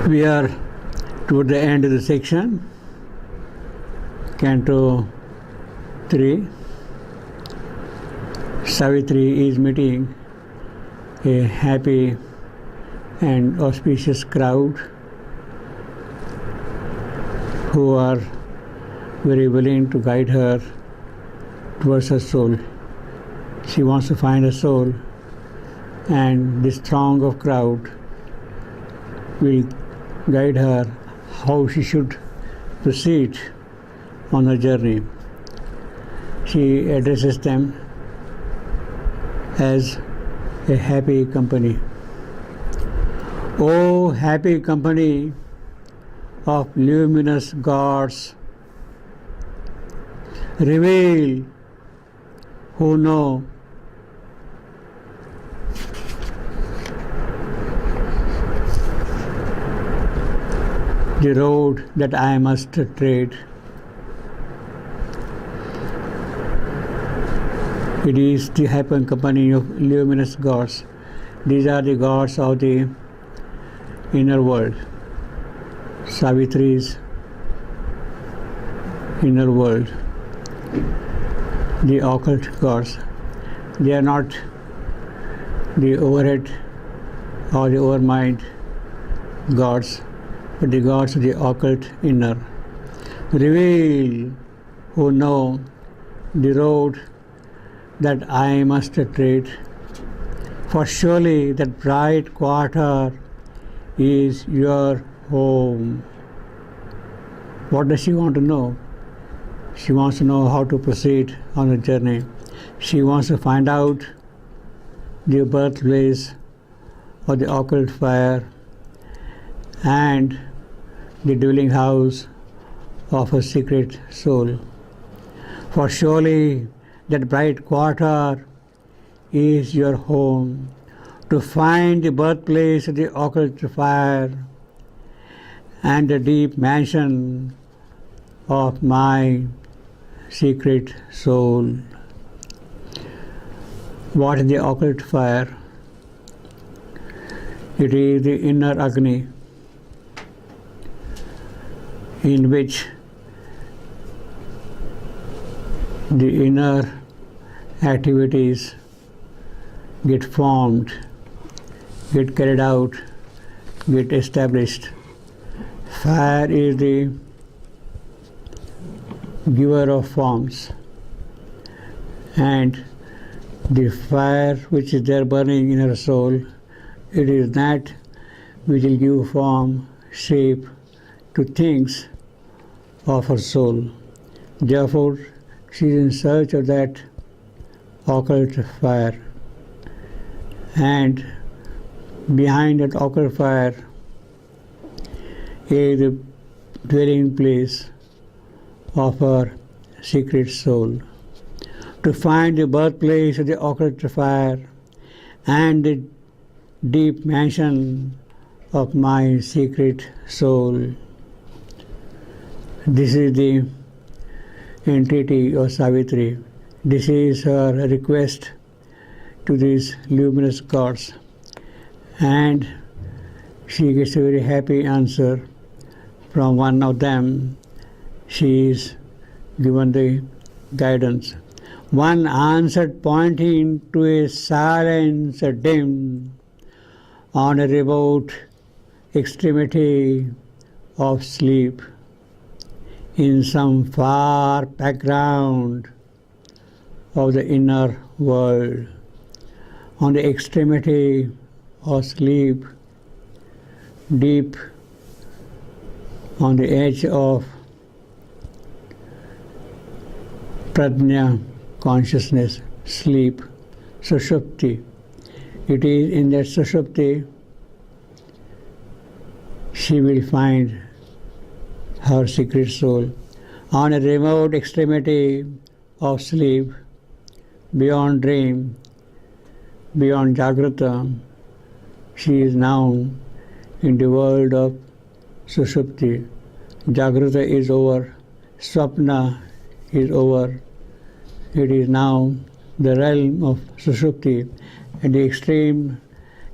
We are toward the end of the section, Canto 3. Savitri is meeting a happy and auspicious crowd who are very willing to guide her towards her soul. She wants to find her soul, and this throng of crowd will guide her how she should proceed on her journey. She addresses them as a happy company. O happy company of luminous gods, reveal who know the road that I must tread. It is the happy company of luminous gods. These are the gods of the inner world, Savitri's inner world, the occult gods. They are not the overhead or the overmind gods, but the gods of the occult inner. Reveal who know the road that I must tread, for surely that bright quarter is your home. What does she want to know? She wants to know how to proceed on her journey. She wants to find out the birthplace of the occult fire and the dwelling house of her secret soul. For surely that bright quarter is your home. To find the birthplace of the occult fire and the deep mansion of my secret soul. What is the occult fire? It is the inner Agni, in which the inner activities get formed, get carried out, get established. Fire is the giver of forms, and the fire which is there burning in her soul, it is that which will give form, shape to things of her soul. Therefore, she is in search of that occult fire, and behind that occult fire is the dwelling place of her secret soul. To find the birthplace of the occult fire and the deep mansion of my secret soul. This is the entreaty of Savitri. This is her request to these luminous gods, and she gets a very happy answer from one of them. She is given the guidance. One answered, pointing to a silence dim on a remote extremity of sleep, in some far background of the inner world, on the extremity of sleep, deep on the edge of Prajna consciousness, sleep, Sushupti. It is in that Sushupti she will find her secret soul. On a remote extremity of sleep, beyond dream, beyond Jagrata, she is now in the world of Sushupti. Jagrata is over, Swapna is over. It is now the realm of Sushupti, at the extreme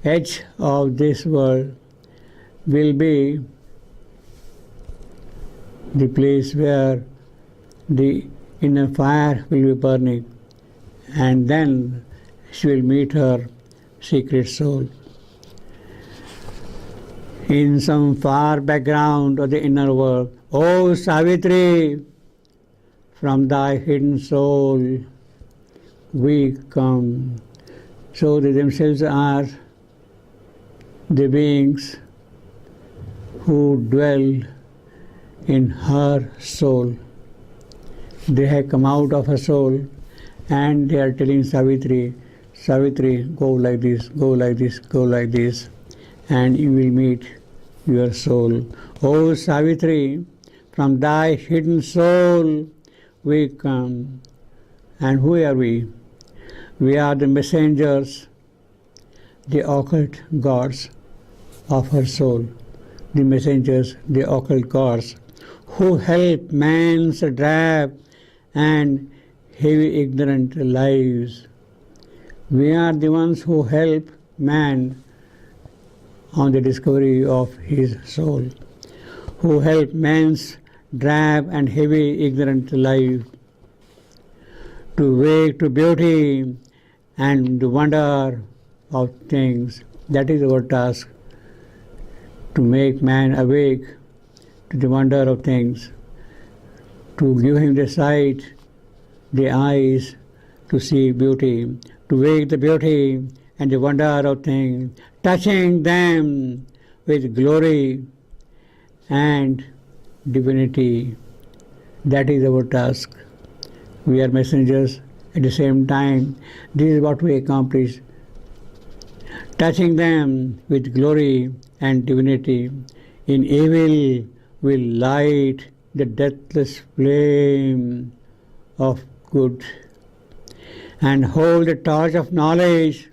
edge of this world. will be the place where the inner fire will be burning, and then she will meet her secret soul. In some far background of the inner world, O Savitri, from thy hidden soul we come. So they themselves are the beings who dwell in her soul. They have come out of her soul and they are telling Savitri, Savitri, go like this, go like this, go like this, and you will meet your soul. O Savitri, from thy hidden soul we come. And who are we? We are the messengers, the occult gods of her soul, the messengers, the occult gods, who help man's drab and heavy ignorant lives. We are the ones who help man on the discovery of his soul, who help man's drab and heavy ignorant life to wake to beauty and the wonder of things. That is our task, to make man awake to the wonder of things, to give him the sight, the eyes to see beauty, to wake the beauty and the wonder of things, touching them with glory and divinity. That is our task. We are messengers at the same time. This is what we accomplish. Touching them with glory and divinity. In evil we light the deathless flame of good and hold the torch of knowledge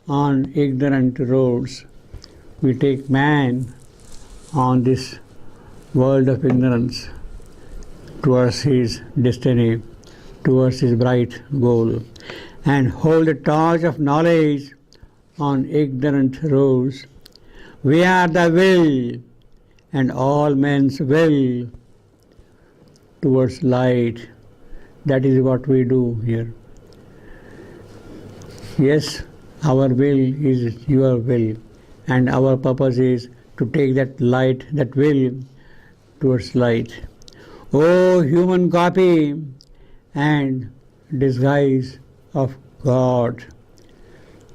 on ignorant roads. We take man on this world of ignorance towards his destiny, towards his bright goal, and hold the torch of knowledge on ignorant roads. We are the will, and all men's will towards light. That is what we do here. Yes, our will is your will, and our purpose is to take that light, that will, towards light. O human copy and disguise of God.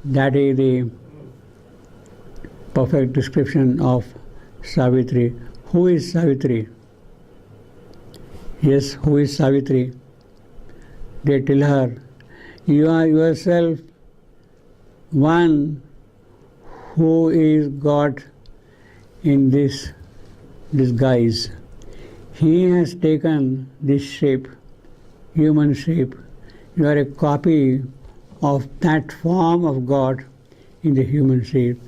That is the perfect description of Savitri. Who is Savitri? Yes, who is Savitri? They tell her, you are yourself one who is God in this disguise. He has taken this shape, human shape. You are a copy of that form of God in the human shape.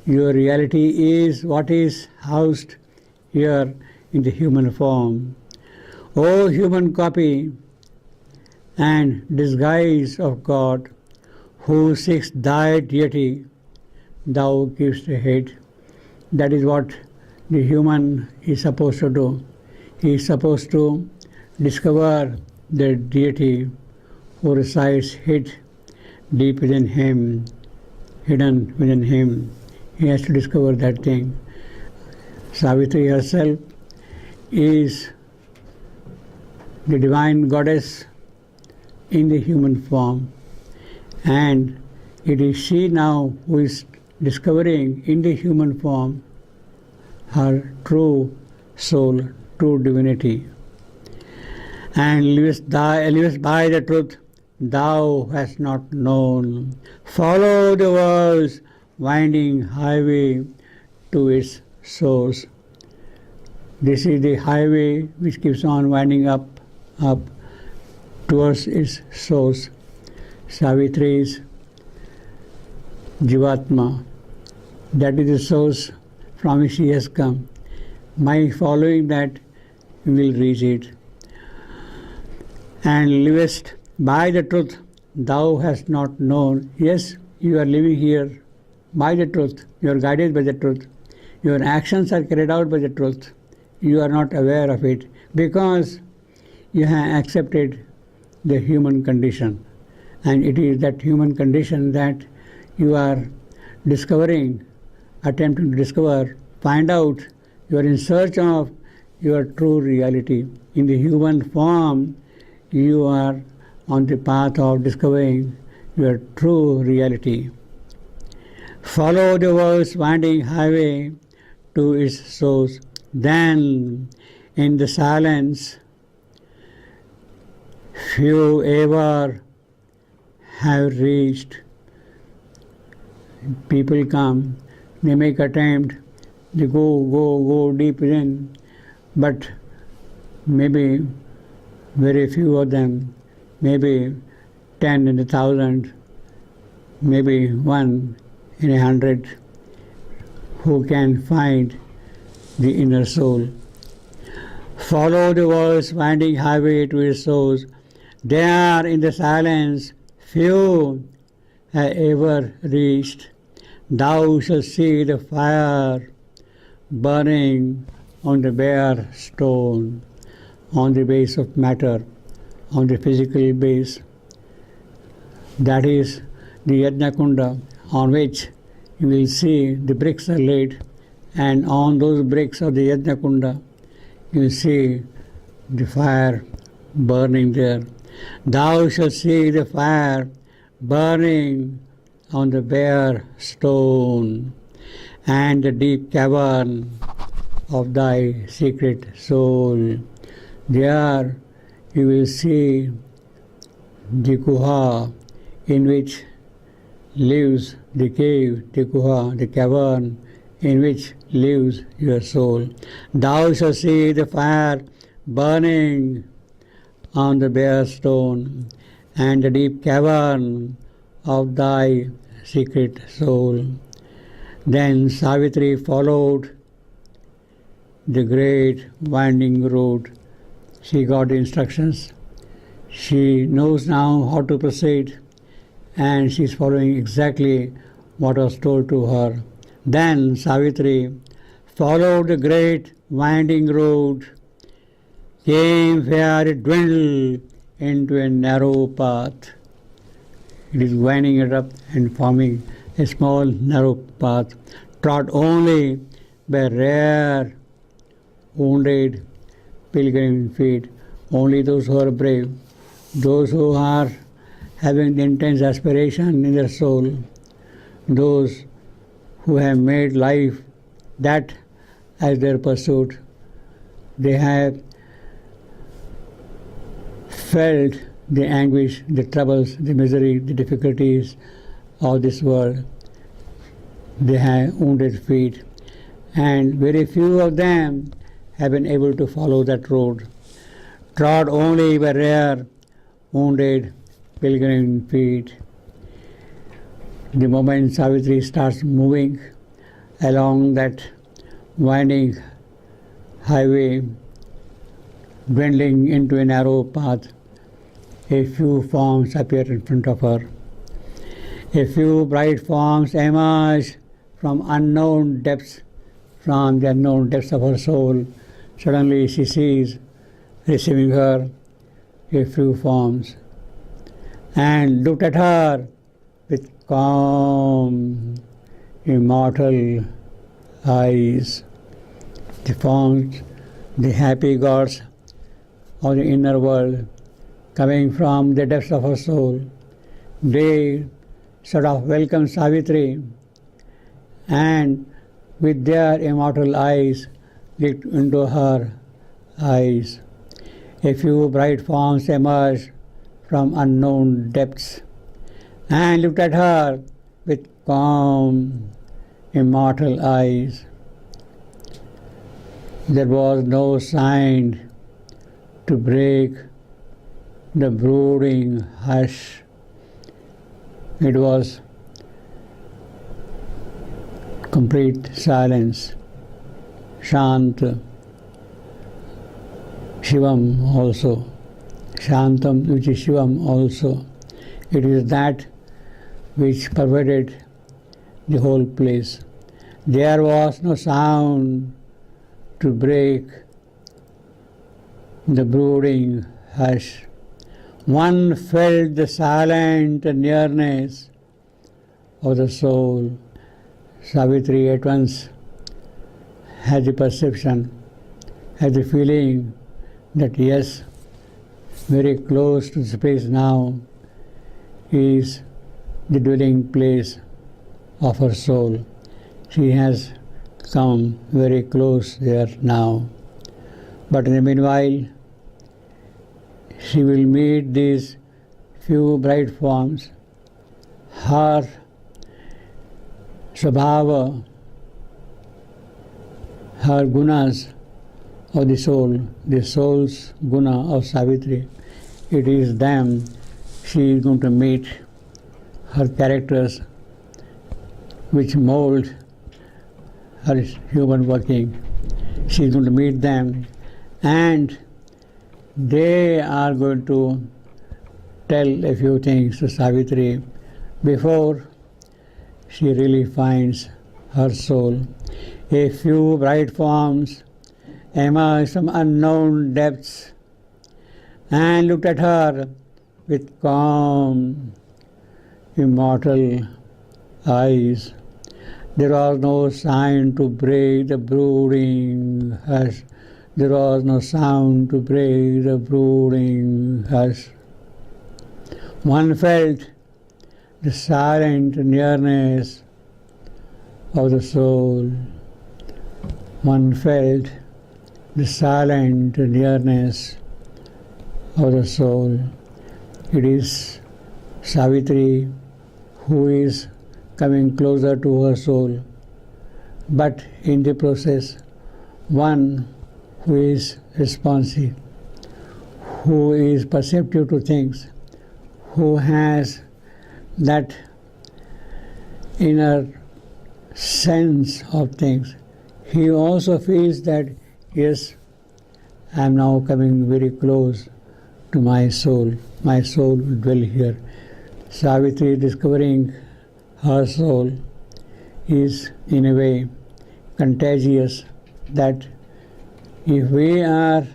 Your reality is what is housed here in the human form. O human copy and disguise of God, who seeks thy deity, thou givest a head. That is what the human is supposed to do. He is supposed to discover the deity who resides hid deep within him, hidden within him. He has to discover that thing. Savitri herself is the divine goddess in the human form, and it is she now who is discovering in the human form her true soul, true divinity. And livest by the truth thou hast not known. Follow the world's winding highway to its source. This is the highway which keeps on winding up towards its source. Savitri's Jivatma. That is the source from which she has come. By following that, you will reach it. And livest by the truth thou hast not known. Yes, you are living here by the truth. You are guided by the truth. Your actions are carried out by the truth. You are not aware of it because you have accepted the human condition. And it is that human condition that you are discovering, attempting to discover, find out. You are in search of your true reality. In the human form, you are on the path of discovering your true reality. Follow the world's winding highway to its source. Then, in the silence, few ever have reached. People come, they make attempt, they go deep in, but maybe very few of them, maybe 10 in 1,000, maybe 1 in 100, who can find the inner soul. Follow the world's winding highway to its source. There in the silence, few have ever reached. Thou shalt see the fire burning on the bare stone, on the base of matter, on the physical base. That is the Yajna-kunda, on which you will see the bricks are laid, and on those bricks of the Yajna-kunda you will see the fire burning there. Thou shalt see the fire burning on the bare stone and the deep cavern of thy secret soul. There you will see the guha in which lives the cave, the guha, the cavern in which lives your soul. Thou shalt see the fire burning on the bare stone and the deep cavern of thy secret soul. Then Savitri followed the great winding road. She got the instructions. She knows now how to proceed, and she is following exactly what was told to her. Then Savitri followed the great winding road, came where it dwindled into a narrow path. It is winding it up and forming a small narrow path, trod only by rare, wounded pilgrim feet. Only those who are brave, those who are having the intense aspiration in their soul, those who have made life that as their pursuit, they have felt the anguish, the troubles, the misery, the difficulties of this world. They have wounded feet, and very few of them have been able to follow that road, trod only by rare, wounded pilgrim feet. The moment Savitri starts moving along that winding highway, dwindling into a narrow path, a few forms appear in front of her. A few bright forms emerge from unknown depths, from the unknown depths of her soul. Suddenly she sees receiving her a few forms and looked at her with calm, immortal eyes. The forms, the happy gods of the inner world, coming from the depths of her soul, they sort of welcome Savitri, and with their immortal eyes looked into her eyes. A few bright forms emerged from unknown depths and looked at her with calm, immortal eyes. There was no sign to break the brooding hush. It was complete silence. Shant, Shivam also. Shantam, which is Shivam also. It is that which pervaded the whole place. There was no sound to break the brooding hush. One felt the silent nearness of the soul. Savitri at once had the perception, had the feeling that yes, very close to the place now is the dwelling place of her soul. She has come very close there now. But in the meanwhile, she will meet these few bright forms. Her Swabhava, her gunas of the soul's guna of Savitri, it is them she is going to meet, her characters which mold her human working. She is going to meet them and they are going to tell a few things to Savitri before she really finds her soul. A few bright forms emerged from unknown depths and looked at her with calm, immortal eyes. There was no sign to break the brooding hush. There was no sound to break the brooding hush. One felt the silent nearness of the soul. One felt the silent nearness of the soul. It is Savitri who is coming closer to her soul, but in the process, one who is responsive, who is perceptive to things, who has that inner sense of things, he also feels that, yes, I am now coming very close to my soul. My soul will dwell here. Savitri discovering her soul is in a way contagious, that if we are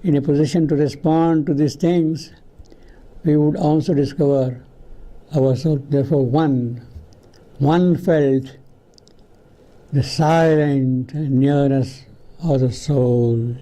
in a position to respond to these things, we would also discover our soul. Therefore, one felt the silent nearness of the soul.